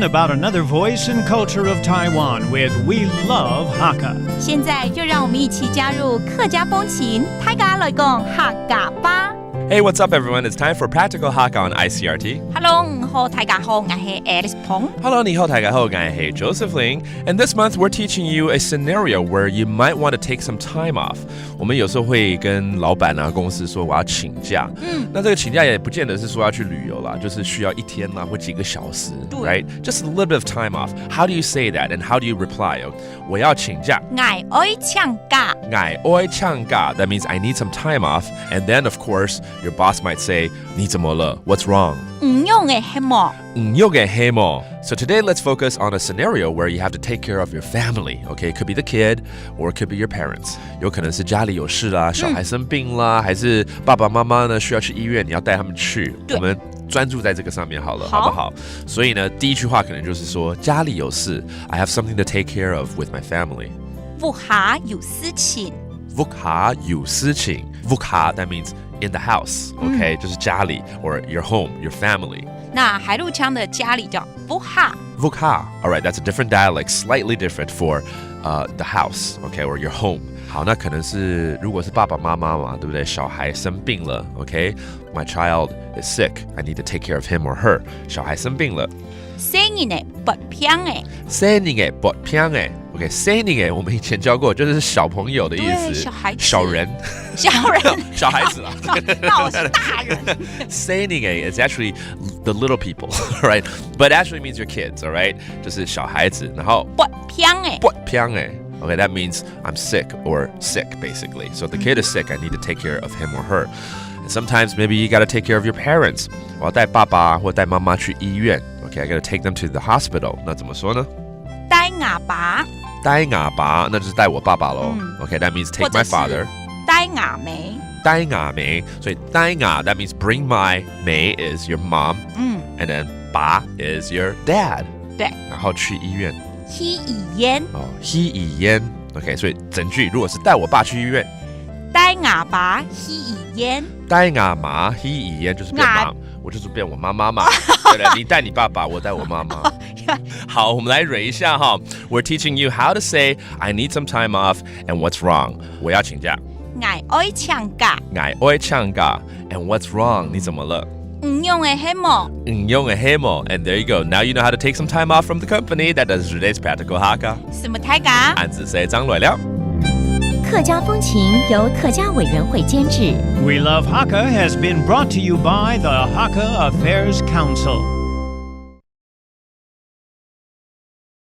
learn about another voice and culture of Taiwan with We Love Hakka. 现在就让我们一起加入客家风情，大家来讲客家吧。Hey, what's up, everyone? It's time for Practical Hakka on Icrt. Hello， 你好，大家好，我是 Alice Pong。 Hello, 你好，大家好，我是 Joseph Ling. And this month, we're teaching you a scenario where you might want to take some time off. 我们有时候会跟老板啊、公司说我要请假。那这个请假也不见得是说要去旅游啦，就是需要一天啦或几个小时 right? Just a little bit of time off. How do you say that and how do you reply? 我要请假。我要请假。我要请假. That means I need some time off. And then, of course, your boss might say, 你怎么了? What's wrong? 唔用嘅係麼？ So today, let's focus on a scenario where you have to take care of your family. Okay, it could be the kid or it could be your parents. 有可能是家里有事啦，小孩生病啦，还是爸爸妈妈呢需要去医院，你要带他们去。我们专注在这个上面好了，好不好？所以呢，第一句话可能就是说家里有事 I have something to take care of with my family. 屋下有事情。屋下有事情。屋下 that means in the house, okay? 就是家里 or your home, your family. 那海陆腔的家里叫屋下。屋下 all right, that's a different dialect, slightly different for the house, okay, or your home. 好，那可能是如果是爸爸妈妈嘛，对不对？小孩生病了 okay? My child is sick. I need to take care of him or her. 小孩生病了。生日呢不平诶。生日不平诶。OK， 生日我们以前教过，就是小朋友的意思，小孩子，小人，小孩子啦。那我是大人。生日 is actually the little people, right? But actually means your kids, all right? 就是小孩子，然后不平诶。不平诶。Okay, that means I'm sick or sick, basically. So if the kid is sick, I need to take care of him or her. And sometimes maybe you got to take care of your parents. 我要带爸爸或带妈妈去医院。Okay, I got to take them to the hospital. 那怎么说呢？带阿爸。带阿爸，那就是带我爸爸咯。Okay, that means take my father. 带阿妹。带阿妹，所以带阿 that means bring my 妹 is your mom. And then 爸 is your dad. 对。然后去医院。去医院。去医院。Okay, 所以整句如果是带我爸去医院。带阿爸去医院。带阿妈去医院就是变妈，我就是变我妈妈嘛。对了，你带你爸爸，我带我妈妈。好，我们来蕊一下哈。We're teaching you how to say I need some time off and what's wrong. 我要请假。我要请假。我要请假 and what's wrong? 你怎么了？唔用嘅係麼？唔用嘅係麼 And there you go. Now you know how to take some time off from the company. That does today's practical Hakka. 什麼大家？按字寫張來了。客家風情由客家委員會監製。 We Love Hakka has been brought to you by the Hakka Affairs Council.